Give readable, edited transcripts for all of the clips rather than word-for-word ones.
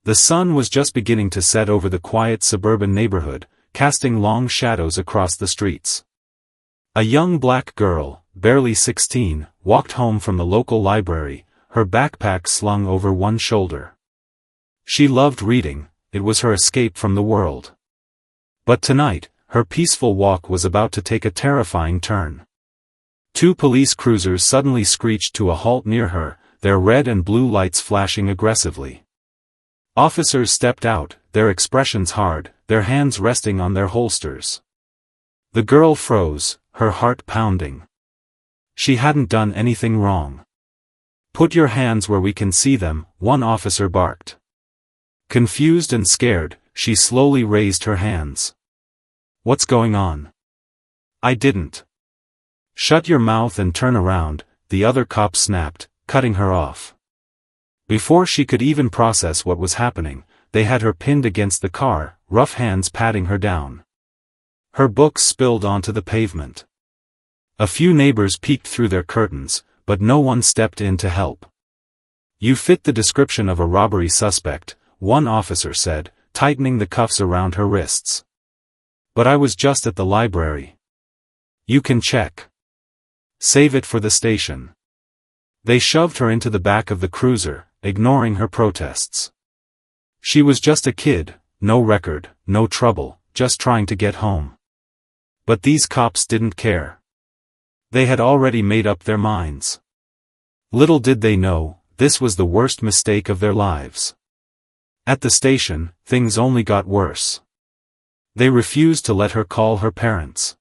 The sun was just beginning to set over the quiet suburban neighborhood, casting long shadows across the streets. A young black girl, barely 16, walked home from the local library, her backpack slung over one shoulder. She loved reading, it was her escape from the world. But tonight, her peaceful walk was about to take a terrifying turn. Two police cruisers suddenly screeched to a halt near her, their red and blue lights flashing aggressively. Officers stepped out, their expressions hard, their hands resting on their holsters. The girl froze, her heart pounding. She hadn't done anything wrong. "Put your hands where we can see them," one officer barked. Confused and scared, she slowly raised her hands. "What's going on?" "I didn't." "Shut your mouth and turn around," the other cop snapped, cutting her off. Before she could even process what was happening, they had her pinned against the car, rough hands patting her down. Her books spilled onto the pavement. A few neighbors peeked through their curtains, but no one stepped in to help. "You fit the description of a robbery suspect," one officer said, tightening the cuffs around her wrists. "But I was just at the library." "You can check. Save it for the station." They shoved her into the back of the cruiser, ignoring her protests. She was just a kid, no record, no trouble, just trying to get home. But these cops didn't care. They had already made up their minds. Little did they know, this was the worst mistake of their lives. At the station, things only got worse. They refused to let her call her parents.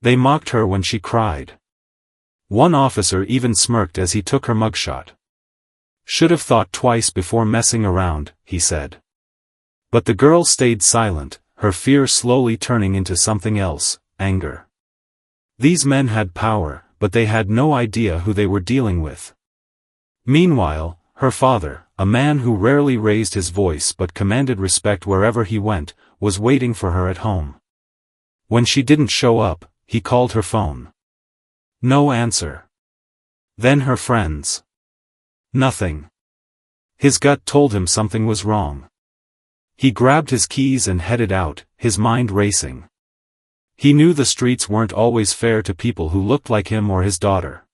They mocked her when she cried. One officer even smirked as he took her mugshot. "Should have thought twice before messing around," he said. But the girl stayed silent, her fear slowly turning into something else, anger. These men had power, but they had no idea who they were dealing with. Meanwhile, her father, a man who rarely raised his voice but commanded respect wherever he went, was waiting for her at home. When she didn't show up, he called her phone. No answer. Then her friends. Nothing. His gut told him something was wrong. He grabbed his keys and headed out, his mind racing. He knew the streets weren't always fair to people who looked like him or his daughter.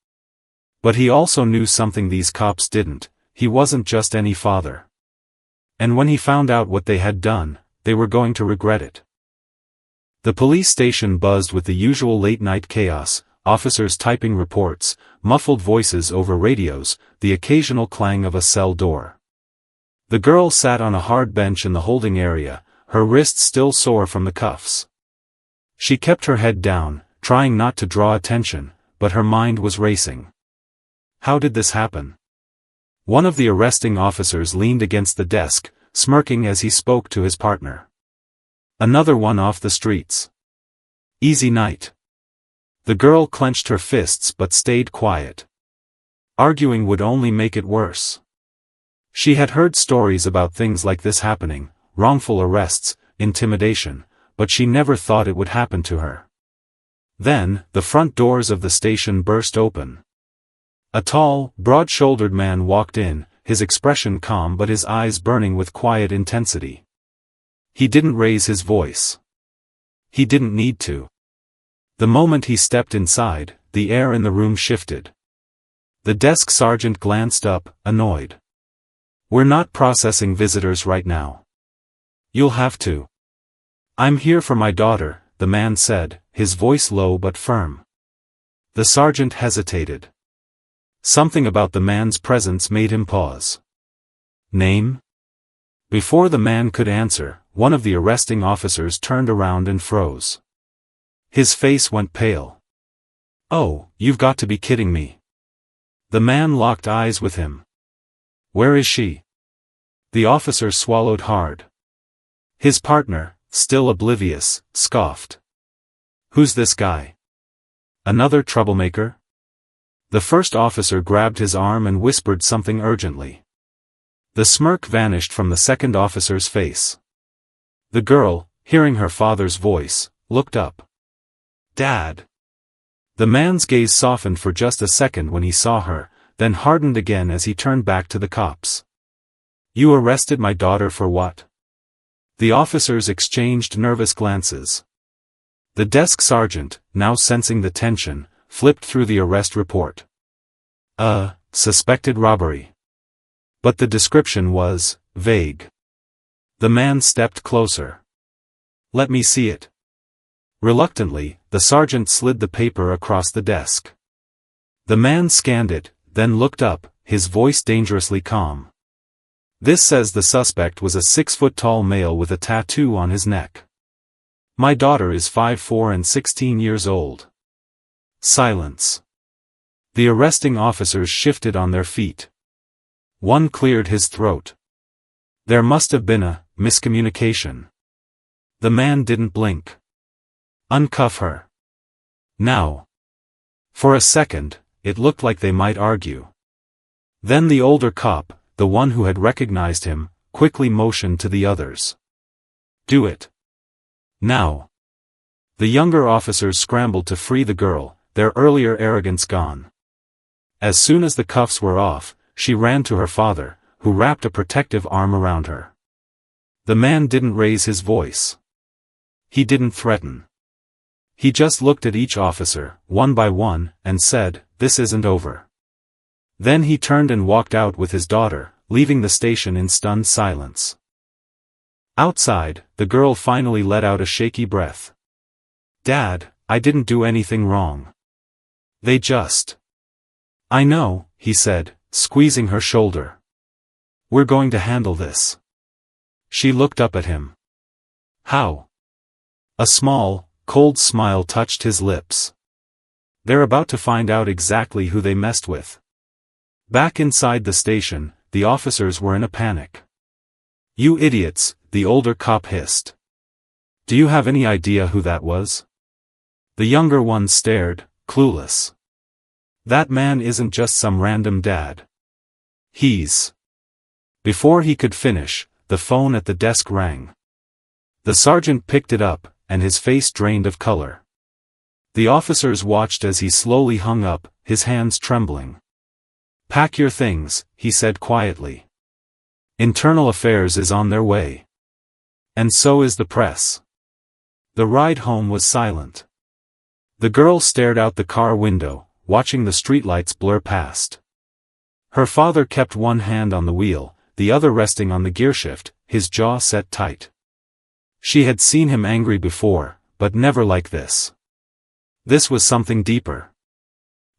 But he also knew something these cops didn't: he wasn't just any father. And when he found out what they had done, they were going to regret it. The police station buzzed with the usual late-night chaos, officers typing reports, muffled voices over radios, the occasional clang of a cell door. The girl sat on a hard bench in the holding area, her wrists still sore from the cuffs. She kept her head down, trying not to draw attention, but her mind was racing. How did this happen? One of the arresting officers leaned against the desk, smirking as he spoke to his partner. Another one off the streets. Easy night. The girl clenched her fists but stayed quiet. Arguing would only make it worse. She had heard stories about things like this happening, wrongful arrests, intimidation, but she never thought it would happen to her. Then, the front doors of the station burst open. A tall, broad-shouldered man walked in, his expression calm but his eyes burning with quiet intensity. He didn't raise his voice. He didn't need to. The moment he stepped inside, the air in the room shifted. The desk sergeant glanced up, annoyed. "We're not processing visitors right now. You'll have to." "I'm here for my daughter," the man said, his voice low but firm. The sergeant hesitated. Something about the man's presence made him pause. "Name?" Before the man could answer, one of the arresting officers turned around and froze. His face went pale. "Oh, you've got to be kidding me." The man locked eyes with him. "Where is she?" The officer swallowed hard. His partner, still oblivious, scoffed. "Who's this guy? Another troublemaker?" The first officer grabbed his arm and whispered something urgently. The smirk vanished from the second officer's face. The girl, hearing her father's voice, looked up. "Dad." The man's gaze softened for just a second when he saw her, then hardened again as he turned back to the cops. You arrested my daughter for what? The officers exchanged nervous glances. The desk sergeant, now sensing the tension, flipped through the arrest report. Suspected robbery. But the description was vague. The man stepped closer. Let me see it. Reluctantly, the sergeant slid the paper across the desk. The man scanned it, then looked up, his voice dangerously calm. This says the suspect was a 6-foot-tall male with a tattoo on his neck. My daughter is 5'4" and 16 years old. Silence. The arresting officers shifted on their feet. One cleared his throat. There must have been a miscommunication. The man didn't blink. Uncuff her. Now. For a second, it looked like they might argue. Then the older cop, the one who had recognized him, quickly motioned to the others. Do it. Now. The younger officers scrambled to free the girl, their earlier arrogance gone. As soon as the cuffs were off, she ran to her father, who wrapped a protective arm around her. The man didn't raise his voice. He didn't threaten. He just looked at each officer, one by one, and said, "This isn't over." Then he turned and walked out with his daughter, leaving the station in stunned silence. Outside, the girl finally let out a shaky breath. "Dad, I didn't do anything wrong. They just—" "I know," he said, squeezing her shoulder. "We're going to handle this." She looked up at him. "How?" A small, cold smile touched his lips. "They're about to find out exactly who they messed with." Back inside the station, the officers were in a panic. "You idiots," the older cop hissed. "Do you have any idea who that was?" The younger one stared, clueless. "That man isn't just some random dad. He's—" Before he could finish, the phone at the desk rang. The sergeant picked it up, and his face drained of color. The officers watched as he slowly hung up, his hands trembling. "Pack your things," he said quietly. "Internal Affairs is on their way. And so is the press." The ride home was silent. The girl stared out the car window, watching the streetlights blur past. Her father kept one hand on the wheel, the other resting on the gearshift, his jaw set tight. She had seen him angry before, but never like this. This was something deeper.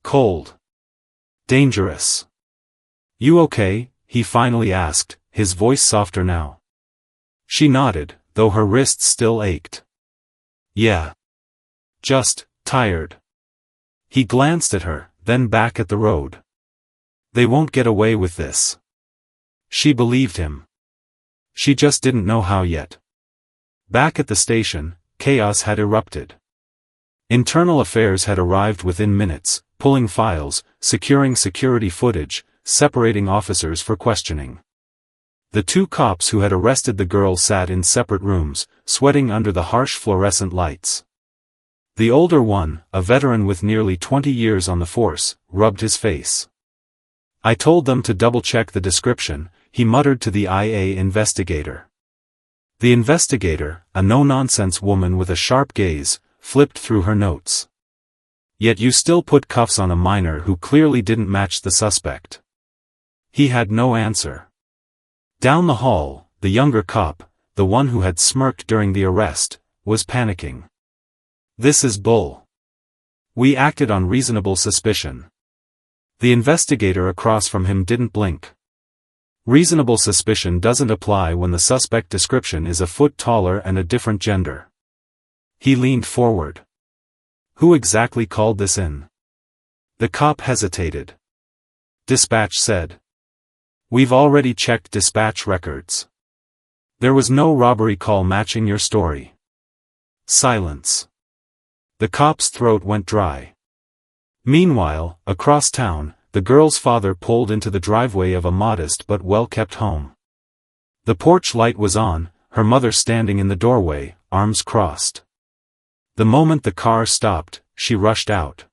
Cold. Dangerous. "You okay?" he finally asked, his voice softer now. She nodded, though her wrists still ached. "Yeah. Just tired." He glanced at her, then back at the road. "They won't get away with this." She believed him. She just didn't know how yet. Back at the station, chaos had erupted. Internal Affairs had arrived within minutes, pulling files, securing security footage, separating officers for questioning. The two cops who had arrested the girl sat in separate rooms, sweating under the harsh fluorescent lights. The older one, a veteran with nearly 20 years on the force, rubbed his face. "I told them to double-check the description," he muttered to the IA investigator. The investigator, a no-nonsense woman with a sharp gaze, flipped through her notes. "Yet you still put cuffs on a minor who clearly didn't match the suspect." He had no answer. Down the hall, the younger cop, the one who had smirked during the arrest, was panicking. "This is bull. We acted on reasonable suspicion." The investigator across from him didn't blink. Reasonable suspicion doesn't apply when the suspect description is a foot taller and a different gender. He leaned forward. "Who exactly called this in?" The cop hesitated. "Dispatch said." "We've already checked dispatch records. There was no robbery call matching your story." Silence. The cop's throat went dry. Meanwhile, across town, the girl's father pulled into the driveway of a modest but well-kept home. The porch light was on, her mother standing in the doorway, arms crossed. The moment the car stopped, she rushed out.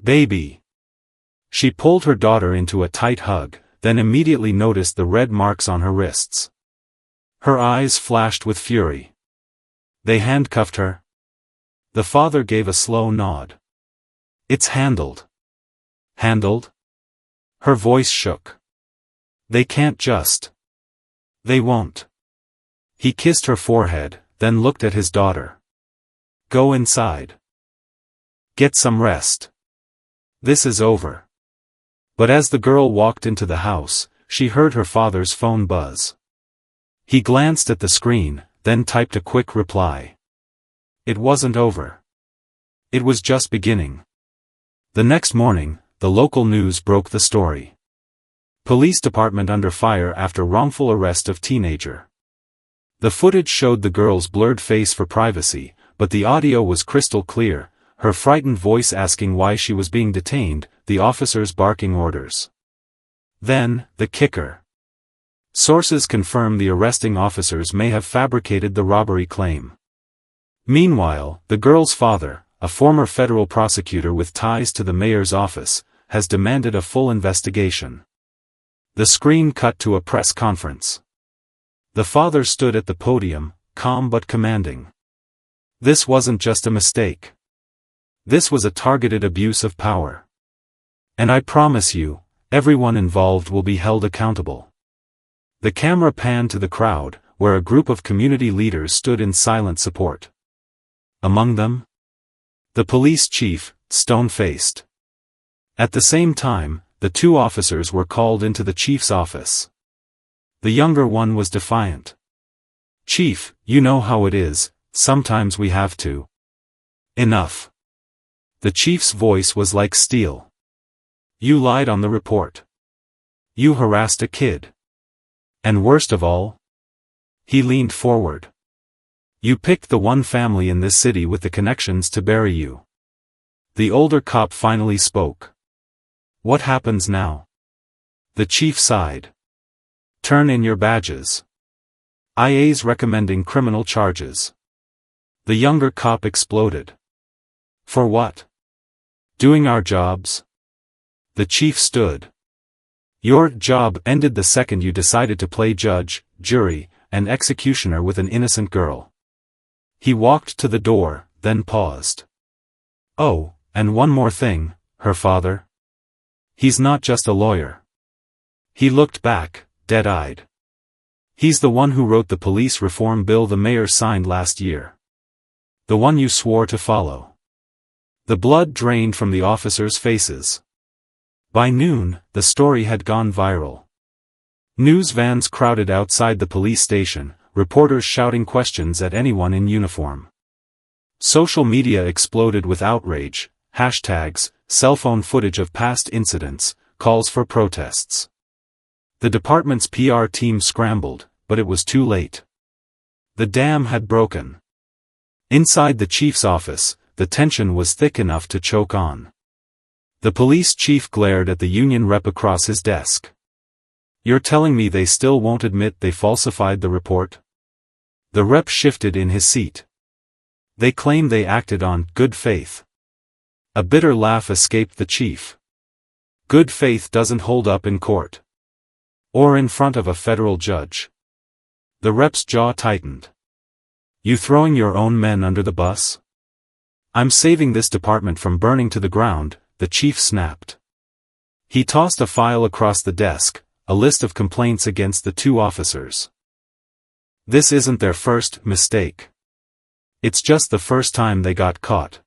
"Baby!" She pulled her daughter into a tight hug, then immediately noticed the red marks on her wrists. Her eyes flashed with fury. They handcuffed her? The father gave a slow nod. It's handled. Handled? Her voice shook. They can't just. They won't. He kissed her forehead, then looked at his daughter. Go inside. Get some rest. This is over. But as the girl walked into the house, she heard her father's phone buzz. He glanced at the screen, then typed a quick reply. It wasn't over. It was just beginning. The next morning, the local news broke the story. Police department under fire after wrongful arrest of teenager. The footage showed the girl's blurred face for privacy, but the audio was crystal clear, her frightened voice asking why she was being detained, the officers barking orders. Then, the kicker. Sources confirm the arresting officers may have fabricated the robbery claim. Meanwhile, the girl's father, a former federal prosecutor with ties to the mayor's office, has demanded a full investigation. The screen cut to a press conference. The father stood at the podium, calm but commanding. This wasn't just a mistake. This was a targeted abuse of power. And I promise you, everyone involved will be held accountable. The camera panned to the crowd, where a group of community leaders stood in silent support. Among them? The police chief, stone-faced. At the same time, the two officers were called into the chief's office. The younger one was defiant. Chief, you know how it is, sometimes we have to. Enough. The chief's voice was like steel. You lied on the report. You harassed a kid. And worst of all? He leaned forward. You picked the one family in this city with the connections to bury you. The older cop finally spoke. What happens now? The chief sighed. Turn in your badges. IA's recommending criminal charges. The younger cop exploded. For what? Doing our jobs? The chief stood. Your job ended the second you decided to play judge, jury, and executioner with an innocent girl. He walked to the door, then paused. Oh, and one more thing, her father. He's not just a lawyer. He looked back, dead-eyed. He's the one who wrote the police reform bill the mayor signed last year. The one you swore to follow. The blood drained from the officers' faces. By noon, the story had gone viral. News vans crowded outside the police station, reporters shouting questions at anyone in uniform. Social media exploded with outrage, hashtags, cell phone footage of past incidents, calls for protests. The department's PR team scrambled, but it was too late. The dam had broken. Inside the chief's office, the tension was thick enough to choke on. The police chief glared at the union rep across his desk. You're telling me they still won't admit they falsified the report? The rep shifted in his seat. They claim they acted on good faith. A bitter laugh escaped the chief. Good faith doesn't hold up in court. Or in front of a federal judge. The rep's jaw tightened. You throwing your own men under the bus? I'm saving this department from burning to the ground, the chief snapped. He tossed a file across the desk, a list of complaints against the two officers. This isn't their first mistake. It's just the first time they got caught.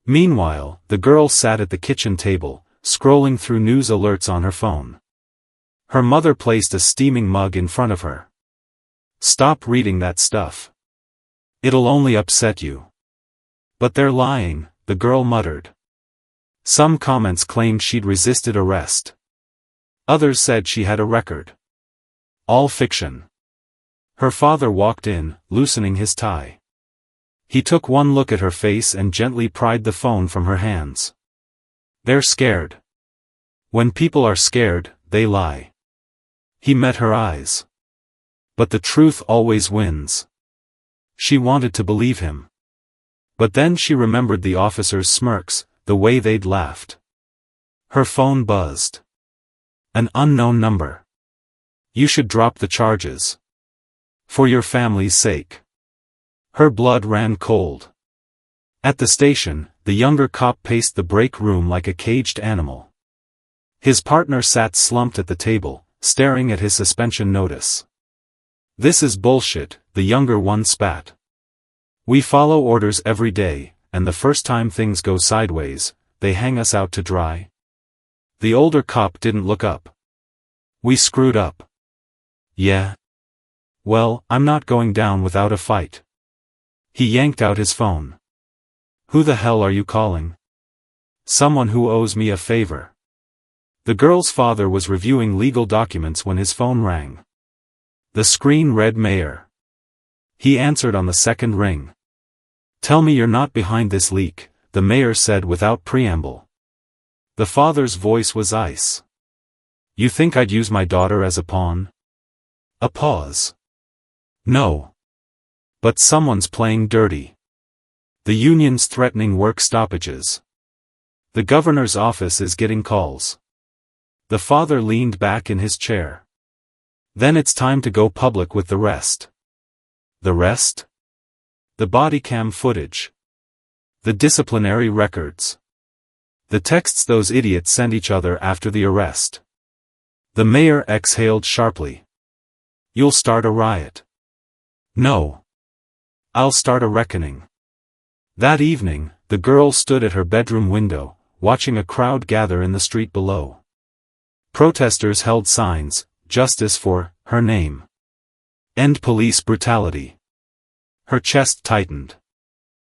Meanwhile, the girl sat at the kitchen table, scrolling through news alerts on her phone. Her mother placed a steaming mug in front of her. Stop reading that stuff. It'll only upset you. But they're lying, the girl muttered. Some comments claimed she'd resisted arrest. Others said she had a record. All fiction. Her father walked in, loosening his tie. He took one look at her face and gently pried the phone from her hands. They're scared. When people are scared, they lie. He met her eyes. But the truth always wins. She wanted to believe him. But then she remembered the officers' smirks, the way they'd laughed. Her phone buzzed. An unknown number. You should drop the charges. For your family's sake. Her blood ran cold. At the station, the younger cop paced the break room like a caged animal. His partner sat slumped at the table, staring at his suspension notice. "This is bullshit," the younger one spat. "We follow orders every day, and the first time things go sideways, they hang us out to dry." The older cop didn't look up. "We screwed up." "Yeah? Well, I'm not going down without a fight." He yanked out his phone. "Who the hell are you calling?" "Someone who owes me a favor." The girl's father was reviewing legal documents when his phone rang. The screen read Mayor. He answered on the second ring. "Tell me you're not behind this leak," the mayor said without preamble. The father's voice was ice. "You think I'd use my daughter as a pawn?" A pause. "No. But someone's playing dirty. The union's threatening work stoppages. The governor's office is getting calls." The father leaned back in his chair. "Then it's time to go public with the rest." The rest? The body cam footage. The disciplinary records. The texts those idiots sent each other after the arrest. The mayor exhaled sharply. "You'll start a riot." "No. I'll start a reckoning." That evening, the girl stood at her bedroom window, watching a crowd gather in the street below. Protesters held signs, "Justice for her name. End police brutality." Her chest tightened.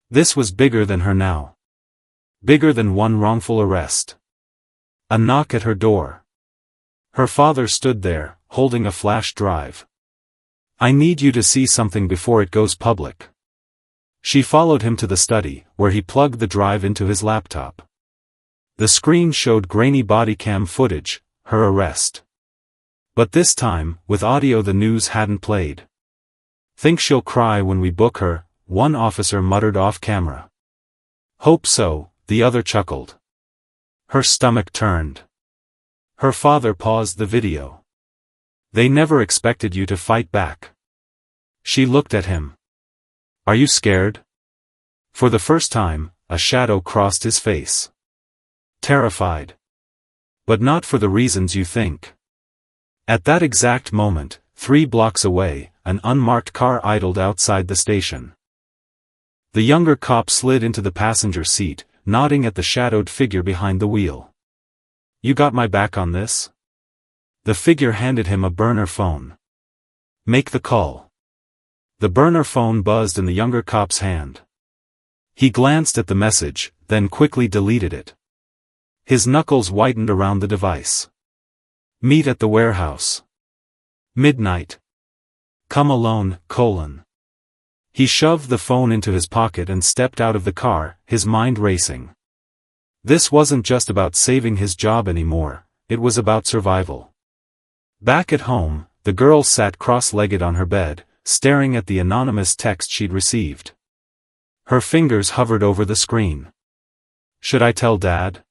This was bigger than her now. Bigger than one wrongful arrest. A knock at her door. Her father stood there, holding a flash drive. "I need you to see something before it goes public." She followed him to the study, where he plugged the drive into his laptop. The screen showed grainy body cam footage, her arrest. But this time, with audio the news hadn't played. "Think she'll cry when we book her," one officer muttered off camera. "Hope so," the other chuckled. Her stomach turned. Her father paused the video. "They never expected you to fight back." She looked at him. "Are you scared?" For the first time, a shadow crossed his face. "Terrified. But not for the reasons you think." At that exact moment, 3 blocks away, an unmarked car idled outside the station. The younger cop slid into the passenger seat, nodding at the shadowed figure behind the wheel. "You got my back on this?" The figure handed him a burner phone. "Make the call." The burner phone buzzed in the younger cop's hand. He glanced at the message, then quickly deleted it. His knuckles whitened around the device. "Meet at the warehouse. Midnight. Come alone, colon." He shoved the phone into his pocket and stepped out of the car, his mind racing. This wasn't just about saving his job anymore, it was about survival. Back at home, the girl sat cross-legged on her bed, staring at the anonymous text she'd received. Her fingers hovered over the screen. Should I tell Dad?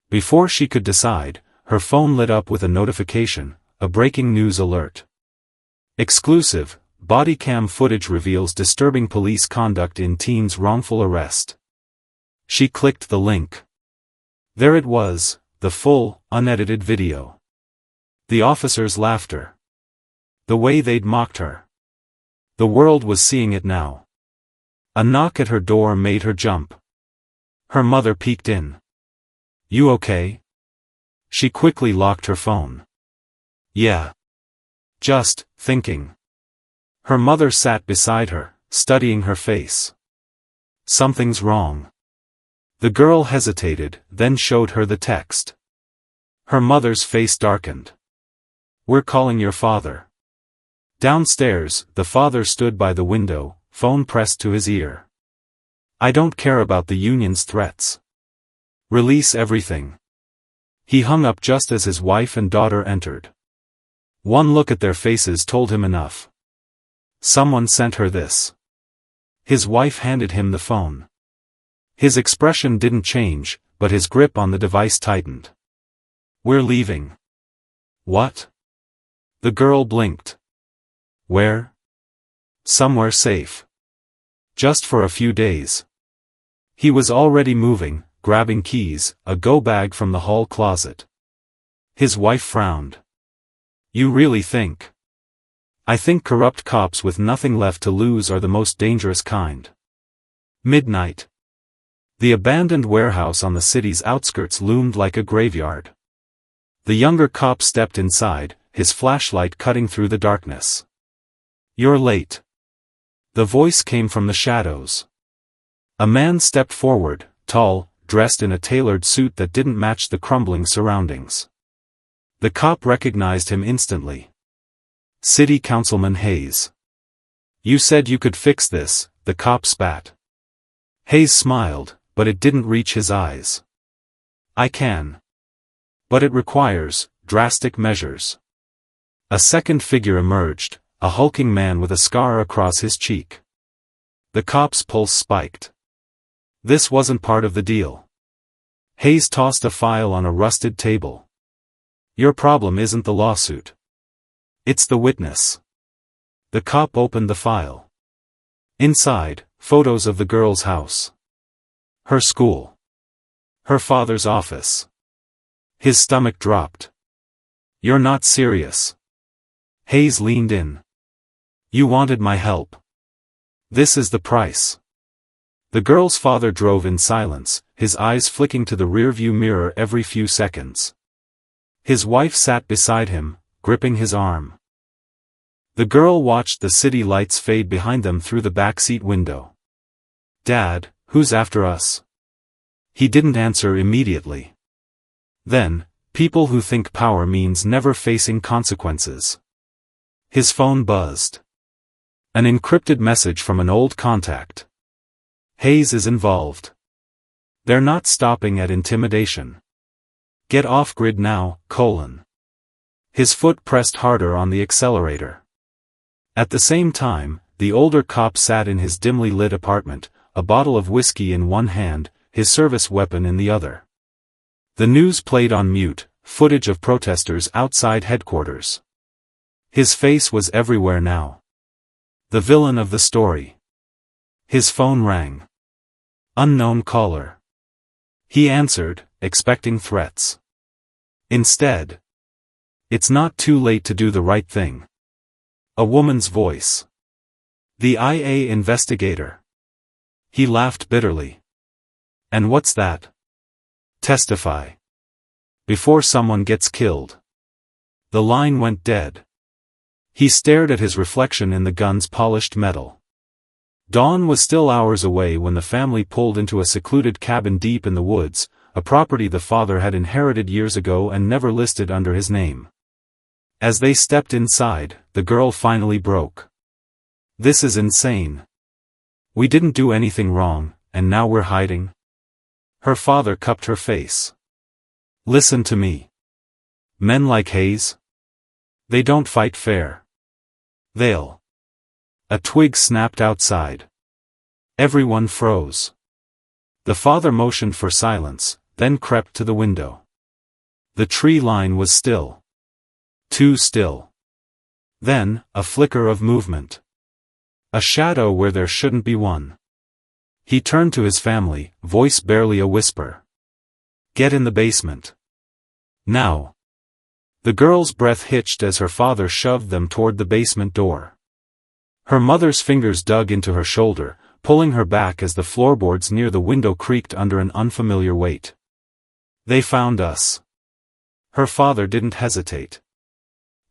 Before she could decide, her phone lit up with a notification, a breaking news alert. Exclusive, body cam footage reveals disturbing police conduct in teen's wrongful arrest. She clicked the link. There it was, the full, unedited video. The officer's laughter. The way they'd mocked her. The world was seeing it now. A knock at her door made her jump. Her mother peeked in. "You okay?" She quickly locked her phone. "Yeah. Just thinking." Her mother sat beside her, studying her face. "Something's wrong." The girl hesitated, then showed her the text. Her mother's face darkened. "We're calling your father." Downstairs, the father stood by the window, phone pressed to his ear. "I don't care about the union's threats. Release everything." He hung up just as his wife and daughter entered. One look at their faces told him enough. Someone sent her this. His wife handed him the phone. His expression didn't change, but his grip on the device tightened. "We're leaving." What? The girl blinked. Where? Somewhere safe. Just for a few days. He was already moving, grabbing keys, a go-bag from the hall closet. His wife frowned. You really think? I think corrupt cops with nothing left to lose are the most dangerous kind. Midnight. The abandoned warehouse on the city's outskirts loomed like a graveyard. The younger cop stepped inside, his flashlight cutting through the darkness. You're late. The voice came from the shadows. A man stepped forward, tall, dressed in a tailored suit that didn't match the crumbling surroundings. The cop recognized him instantly. City Councilman Hayes. You said you could fix this, the cop spat. Hayes smiled, but it didn't reach his eyes. I can. But it requires drastic measures. A second figure emerged, a hulking man with a scar across his cheek. The cop's pulse spiked. This wasn't part of the deal. Hayes tossed a file on a rusted table. Your problem isn't the lawsuit. It's the witness. The cop opened the file. Inside, photos of the girl's house. Her school. Her father's office. His stomach dropped. You're not serious. Hayes leaned in. You wanted my help. This is the price. The girl's father drove in silence, his eyes flicking to the rearview mirror every few seconds. His wife sat beside him, gripping his arm. The girl watched the city lights fade behind them through the backseat window. Dad, who's after us? He didn't answer immediately. Then, people who think power means never facing consequences. His phone buzzed. An encrypted message from an old contact. Hayes is involved. They're not stopping at intimidation. Get off grid now, . His foot pressed harder on the accelerator. At the same time, the older cop sat in his dimly lit apartment, a bottle of whiskey in one hand, his service weapon in the other. The news played on mute, footage of protesters outside headquarters. His face was everywhere now. The villain of the story. His phone rang. Unknown caller. He answered, expecting threats. Instead. It's not too late to do the right thing. A woman's voice. The IA investigator. He laughed bitterly. And what's that? Testify. Before someone gets killed. The line went dead. He stared at his reflection in the gun's polished metal. Dawn was still hours away when the family pulled into a secluded cabin deep in the woods, a property the father had inherited years ago and never listed under his name. As they stepped inside, the girl finally broke. This is insane. We didn't do anything wrong, and now we're hiding? Her father cupped her face. Listen to me. Men like Hayes? They don't fight fair. They'll. A twig snapped outside. Everyone froze. The father motioned for silence, then crept to the window. The tree line was still. Too still. Then, a flicker of movement. A shadow where there shouldn't be one. He turned to his family, voice barely a whisper. Get in the basement. Now. The girl's breath hitched as her father shoved them toward the basement door. Her mother's fingers dug into her shoulder, pulling her back as the floorboards near the window creaked under an unfamiliar weight. They found us. Her father didn't hesitate.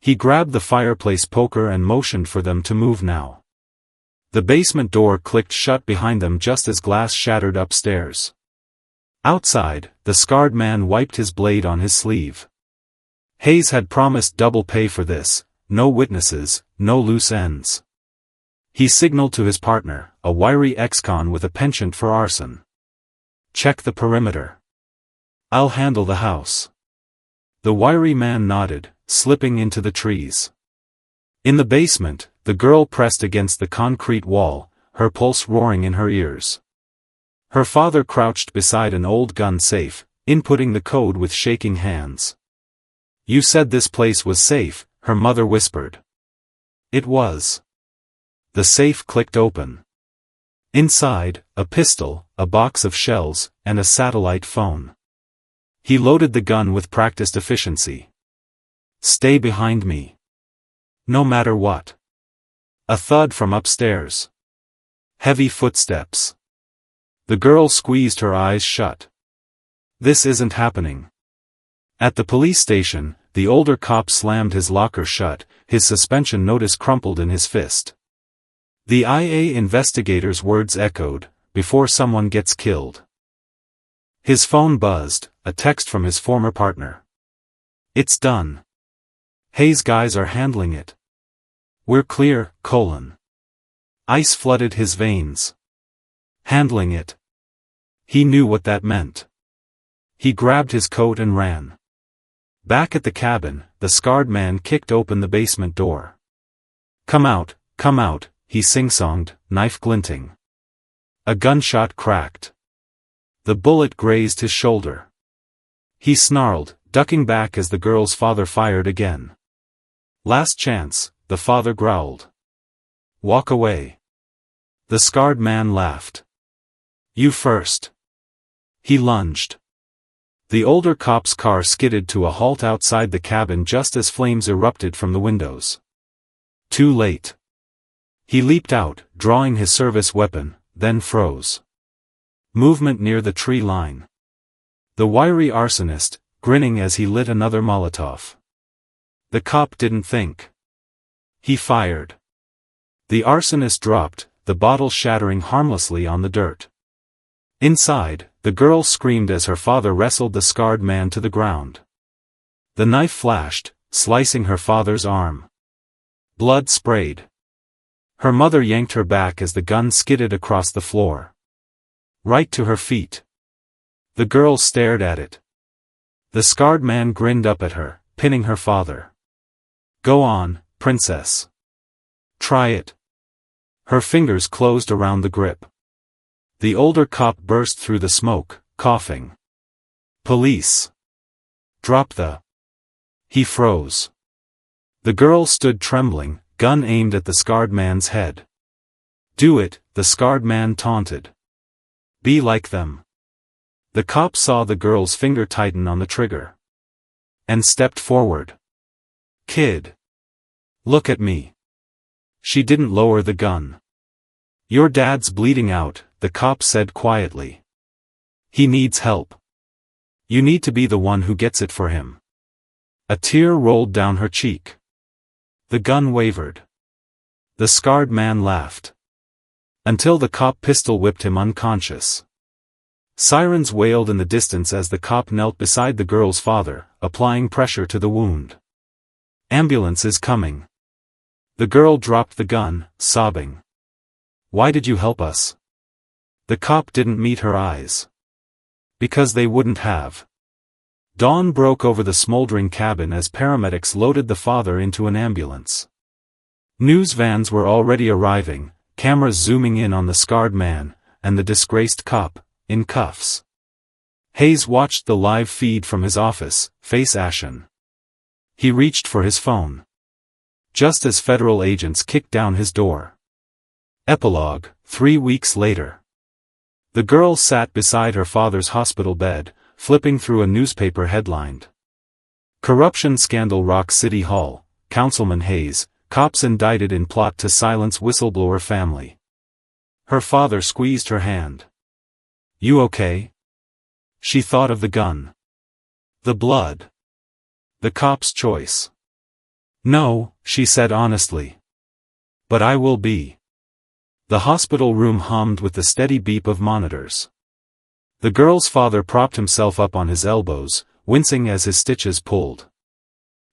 He grabbed the fireplace poker and motioned for them to move now. The basement door clicked shut behind them just as glass shattered upstairs. Outside, the scarred man wiped his blade on his sleeve. Hayes had promised double pay for this, no witnesses, no loose ends. He signaled to his partner, a wiry ex-con with a penchant for arson. Check the perimeter. I'll handle the house. The wiry man nodded, slipping into the trees. In the basement, the girl pressed against the concrete wall, her pulse roaring in her ears. Her father crouched beside an old gun safe, inputting the code with shaking hands. You said this place was safe, her mother whispered. It was. The safe clicked open. Inside, a pistol, a box of shells, and a satellite phone. He loaded the gun with practiced efficiency. Stay behind me. No matter what. A thud from upstairs. Heavy footsteps. The girl squeezed her eyes shut. This isn't happening. At the police station, the older cop slammed his locker shut, his suspension notice crumpled in his fist. The IA investigator's words echoed, "Before someone gets killed." His phone buzzed, a text from his former partner. "It's done. Hayes' guys are handling it. We're clear, colon." Ice flooded his veins. Handling it. He knew what that meant. He grabbed his coat and ran. Back at the cabin, the scarred man kicked open the basement door. Come out, he sing-songed, knife glinting. A gunshot cracked. The bullet grazed his shoulder. He snarled, ducking back as the girl's father fired again. Last chance, the father growled. Walk away. The scarred man laughed. You first. He lunged. The older cop's car skidded to a halt outside the cabin just as flames erupted from the windows. Too late. He leaped out, drawing his service weapon, then froze. Movement near the tree line. The wiry arsonist, grinning as he lit another Molotov. The cop didn't think. He fired. The arsonist dropped, the bottle shattering harmlessly on the dirt. Inside, the girl screamed as her father wrestled the scarred man to the ground. The knife flashed, slicing her father's arm. Blood sprayed. Her mother yanked her back as the gun skidded across the floor. Right to her feet. The girl stared at it. The scarred man grinned up at her, pinning her father. Go on, princess. Try it. Her fingers closed around the grip. The older cop burst through the smoke, coughing. Police. Drop the. He froze. The girl stood trembling, gun aimed at the scarred man's head. Do it, the scarred man taunted. Be like them. The cop saw the girl's finger tighten on the trigger. And stepped forward. Kid. Look at me. She didn't lower the gun. Your dad's bleeding out, the cop said quietly. He needs help. You need to be the one who gets it for him. A tear rolled down her cheek. The gun wavered. The scarred man laughed. Until the cop pistol whipped him unconscious. Sirens wailed in the distance as the cop knelt beside the girl's father, applying pressure to the wound. Ambulance is coming. The girl dropped the gun, sobbing. Why did you help us? The cop didn't meet her eyes. Because they wouldn't have. Dawn broke over the smoldering cabin as paramedics loaded the father into an ambulance. News vans were already arriving, cameras zooming in on the scarred man, and the disgraced cop, in cuffs. Hayes watched the live feed from his office, face ashen. He reached for his phone. Just as federal agents kicked down his door. Epilogue, 3 weeks later. The girl sat beside her father's hospital bed, flipping through a newspaper headlined. Corruption scandal rocks City Hall, Councilman Hayes, cops indicted in plot to silence whistleblower family. Her father squeezed her hand. You okay? She thought of the gun. The blood. The cop's choice. No, she said honestly. But I will be. The hospital room hummed with the steady beep of monitors. The girl's father propped himself up on his elbows, wincing as his stitches pulled.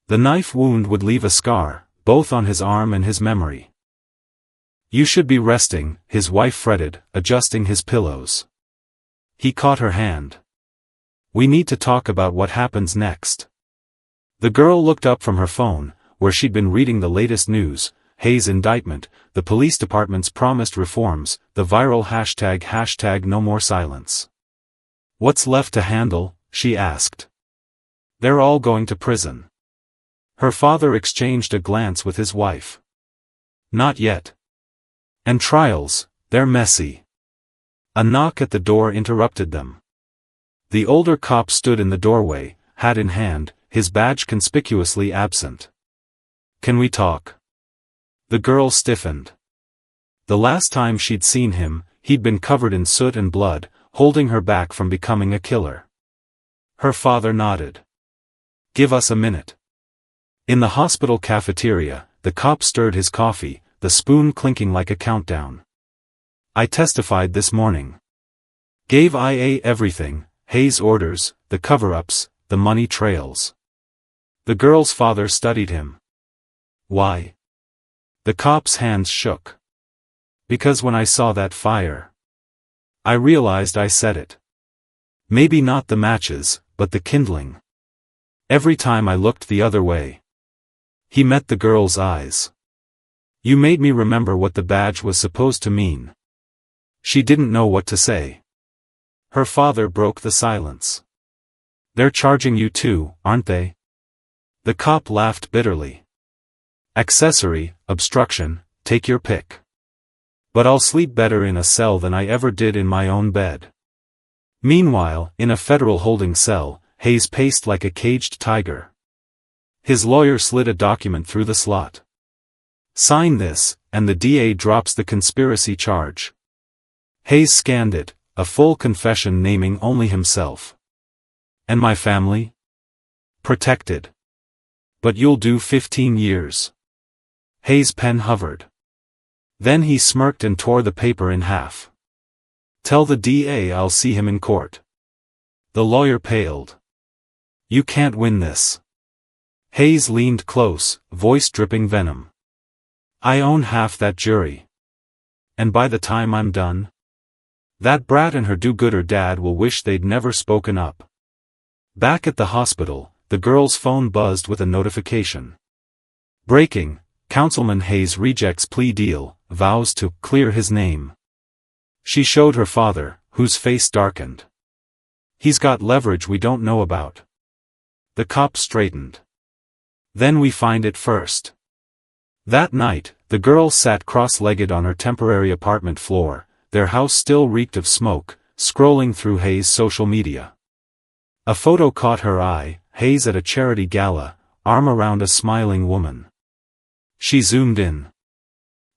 The knife wound would leave a scar, both on his arm and his memory. You should be resting, his wife fretted, adjusting his pillows. He caught her hand. We need to talk about what happens next. The girl looked up from her phone, where she'd been reading the latest news, Hayes' indictment, the police department's promised reforms, the viral hashtag no more silence. What's left to handle? She asked. They're all going to prison. Her father exchanged a glance with his wife. Not yet. And trials, they're messy. A knock at the door interrupted them. The older cop stood in the doorway, hat in hand, his badge conspicuously absent. Can we talk? The girl stiffened. The last time she'd seen him, he'd been covered in soot and blood, holding her back from becoming a killer. Her father nodded. Give us a minute. In the hospital cafeteria, the cop stirred his coffee, the spoon clinking like a countdown. I testified this morning. Gave IA everything, Hayes' orders, the cover-ups, the money trails. The girl's father studied him. Why? The cop's hands shook. Because when I saw that fire, I realized I said it. Maybe not the matches, but the kindling. Every time I looked the other way. He met the girl's eyes. You made me remember what the badge was supposed to mean. She didn't know what to say. Her father broke the silence. They're charging you too, aren't they? The cop laughed bitterly. Accessory, obstruction, take your pick. But I'll sleep better in a cell than I ever did in my own bed. Meanwhile, in a federal holding cell, Hayes paced like a caged tiger. His lawyer slid a document through the slot. Sign this, and the DA drops the conspiracy charge. Hayes scanned it, a full confession naming only himself. And my family? Protected. But you'll do 15 years. Hayes' pen hovered. Then he smirked and tore the paper in half. Tell the DA I'll see him in court. The lawyer paled. You can't win this. Hayes leaned close, voice dripping venom. I own half that jury. And by the time I'm done, that brat and her do-gooder dad will wish they'd never spoken up. Back at the hospital, the girl's phone buzzed with a notification. Breaking, Councilman Hayes rejects plea deal, vows to clear his name. She showed her father, whose face darkened. He's got leverage we don't know about. The cop straightened. Then we find it first. That night, the girl sat cross-legged on her temporary apartment floor, their house still reeked of smoke, scrolling through Hayes' social media. A photo caught her eye, Hayes at a charity gala, arm around a smiling woman. She zoomed in.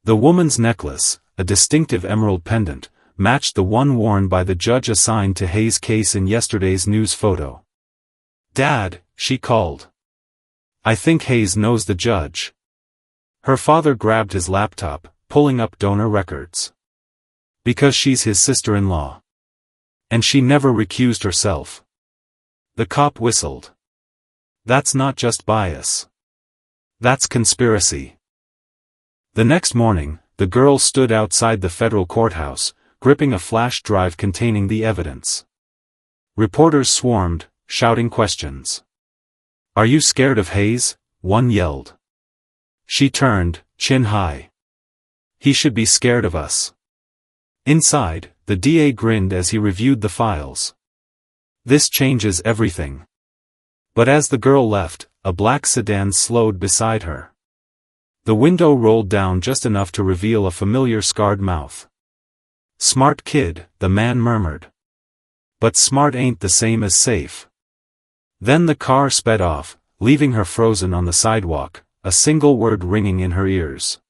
The woman's necklace, a distinctive emerald pendant, matched the one worn by the judge assigned to Hayes' case in yesterday's news photo. Dad, she called. I think Hayes knows the judge. Her father grabbed his laptop, pulling up donor records. Because she's his sister-in-law. And she never recused herself. The cop whistled. That's not just bias. That's conspiracy. The next morning, the girl stood outside the federal courthouse, gripping a flash drive containing the evidence. Reporters swarmed, shouting questions. Are you scared of Hayes? One yelled. She turned, chin high. He should be scared of us. Inside, the DA grinned as he reviewed the files. This changes everything. But as the girl left, a black sedan slowed beside her. The window rolled down just enough to reveal a familiar scarred mouth. Smart kid, the man murmured. But smart ain't the same as safe. Then the car sped off, leaving her frozen on the sidewalk, a single word ringing in her ears.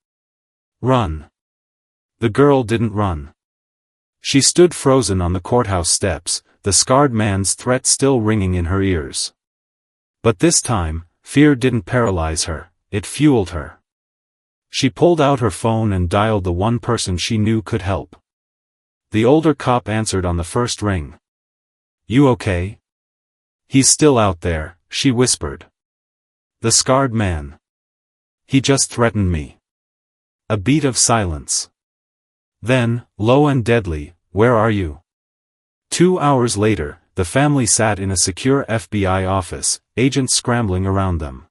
Run. The girl didn't run. She stood frozen on the courthouse steps, the scarred man's threat still ringing in her ears. But this time, fear didn't paralyze her, it fueled her. She pulled out her phone and dialed the one person she knew could help. The older cop answered on the first ring. You okay? He's still out there, she whispered. The scarred man. He just threatened me. A beat of silence. Then, low and deadly, where are you? 2 hours later, the family sat in a secure FBI office, agents scrambling around them.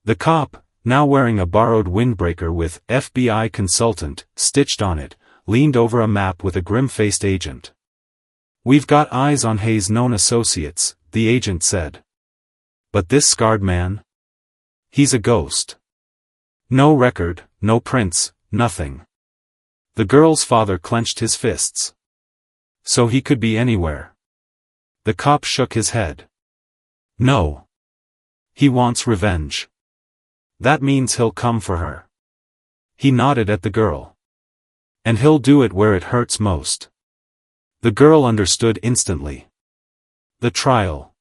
The cop, now wearing a borrowed windbreaker with FBI consultant stitched on it, leaned over a map with a grim-faced agent. We've got eyes on Hayes' known associates, the agent said. But this scarred man? He's a ghost. No record, no prints, nothing. The girl's father clenched his fists. So he could be anywhere. The cop shook his head. No. He wants revenge. That means he'll come for her. He nodded at the girl. And he'll do it where it hurts most. The girl understood instantly. The trial.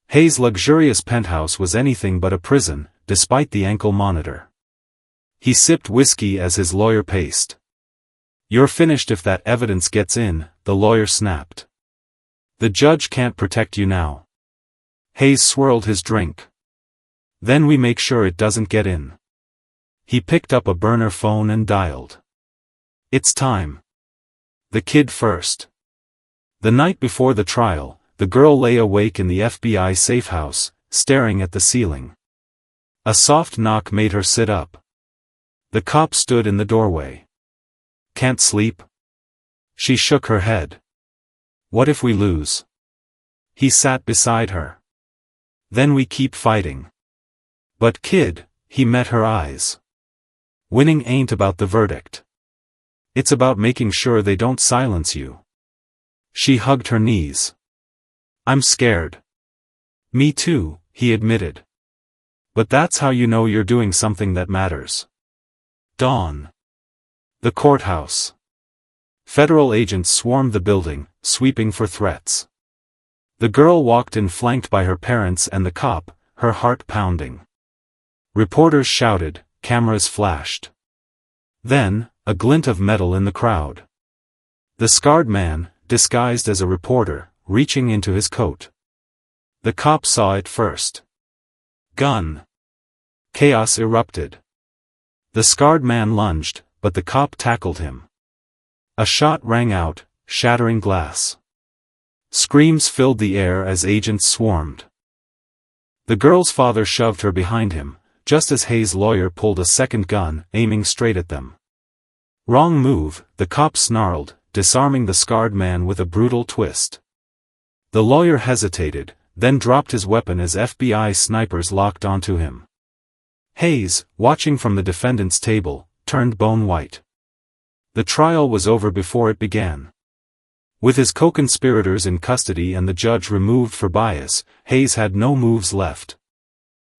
Hayes' luxurious penthouse was anything but a prison, despite the ankle monitor. He sipped whiskey as his lawyer paced. You're finished if that evidence gets in, the lawyer snapped. The judge can't protect you now. Hayes swirled his drink. Then we make sure it doesn't get in. He picked up a burner phone and dialed. It's time. The kid first. The night before the trial, the girl lay awake in the FBI safe house, staring at the ceiling. A soft knock made her sit up. The cop stood in the doorway. Can't sleep? She shook her head. What if we lose? He sat beside her. Then we keep fighting. But kid, he met her eyes. Winning ain't about the verdict. It's about making sure they don't silence you. She hugged her knees. I'm scared. Me too, he admitted. But that's how you know you're doing something that matters. Dawn. The courthouse. Federal agents swarmed the building, sweeping for threats. The girl walked in flanked by her parents and the cop, her heart pounding. Reporters shouted, cameras flashed. Then, a glint of metal in the crowd. The scarred man, disguised as a reporter, reaching into his coat. The cop saw it first. Gun. Chaos erupted. The scarred man lunged, but the cop tackled him. A shot rang out, shattering glass. Screams filled the air as agents swarmed. The girl's father shoved her behind him, just as Hayes' lawyer pulled a second gun, aiming straight at them. Wrong move, the cop snarled, disarming the scarred man with a brutal twist. The lawyer hesitated, then dropped his weapon as FBI snipers locked onto him. Hayes, watching from the defendant's table, turned bone white. The trial was over before it began. With his co-conspirators in custody and the judge removed for bias, Hayes had no moves left.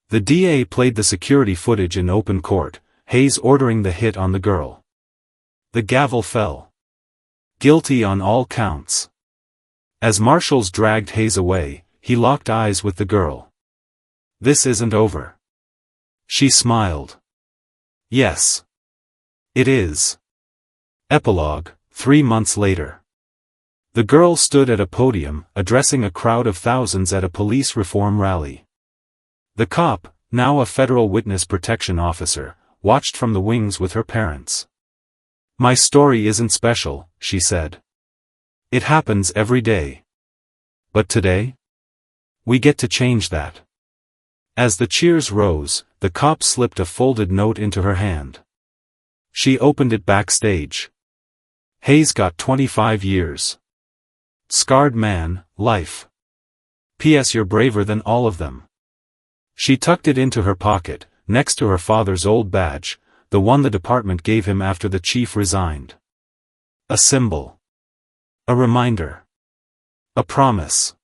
The DA played the security footage in open court, Hayes ordering the hit on the girl. The gavel fell. Guilty on all counts. As marshals dragged Hayes away, he locked eyes with the girl. This isn't over. She smiled. Yes. It is. Epilogue, 3 months later. The girl stood at a podium, addressing a crowd of thousands at a police reform rally. The cop, now a federal witness protection officer, watched from the wings with her parents. My story isn't special, she said. It happens every day. But today? We get to change that. As the cheers rose, the cop slipped a folded note into her hand. She opened it backstage. Hayes got 25 years. Scarred man, life. P.S. You're braver than all of them. She tucked it into her pocket, next to her father's old badge, the one the department gave him after the chief resigned. A symbol. A reminder. A promise.